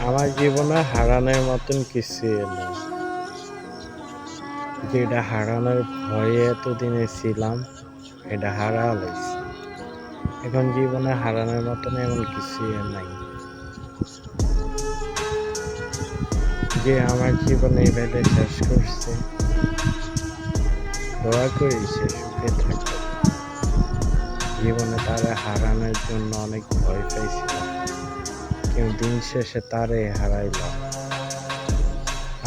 আমার জীবনে হারানোর মতন কিছু এলো যেটা হারানোর ভয়ে এতদিনে ছিলাম, এটা হারা লাইছি। এখন জীবনে হারানোর মতন এমন কিছু নাই যে আমার জীবনে এভাবে শেষ করছে। দোয়া করি সে সুখে থাকবে। জীবনে তারে হারানোর জন্য অনেক ভয় পাইছিলাম, কিন্তু দিন শেষে তারে হারাইলাম,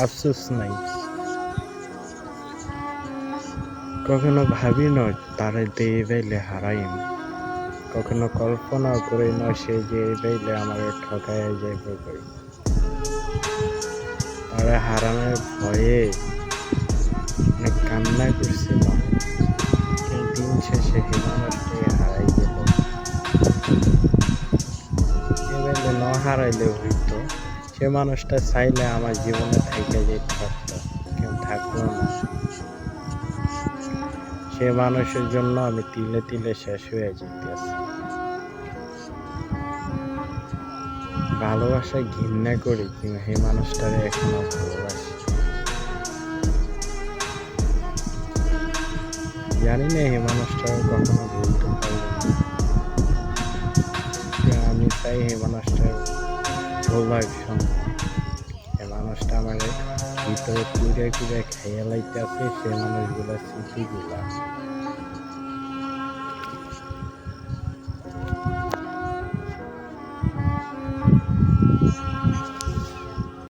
আফসোস নাই। কখনো ভাবি নয় তারে দিয়ে বেলে হারাইম, কখনো কল্পনা করি না সে যে বেলে আমার ঠকাইয়া যাইব কই। তারে হারানোর ভয়ে অনেক কান্না করছিলাম, কিন্তু দিন শেষে হে মানুষটাকে হারাই গেল। এবেলে ন হারাইলে হইতো, সে মানুষটা চাইলে আমার জীবনে থাইকা যেতে পারতো, কিন্তু থাকলো না। সে মানুষের জন্য আমি তিলে তিলে শেষ হয়ে যেতেছি। ভালোবাসায় ঘৃণা করি, কিন্তু সেই মানুষটারে এখনো ভালোবাসি। জানি না এই মানুষটাকে কখনো ভুলতে পারবো না। আমি চাই এই মানুষটার ভোলা সম্ভব। এই মানুষটা আমার ভিতরে কুড়ে কুড়ে খাইয়া লাইতে আছে, সে মানুষগুলা স্মৃতিগুলা।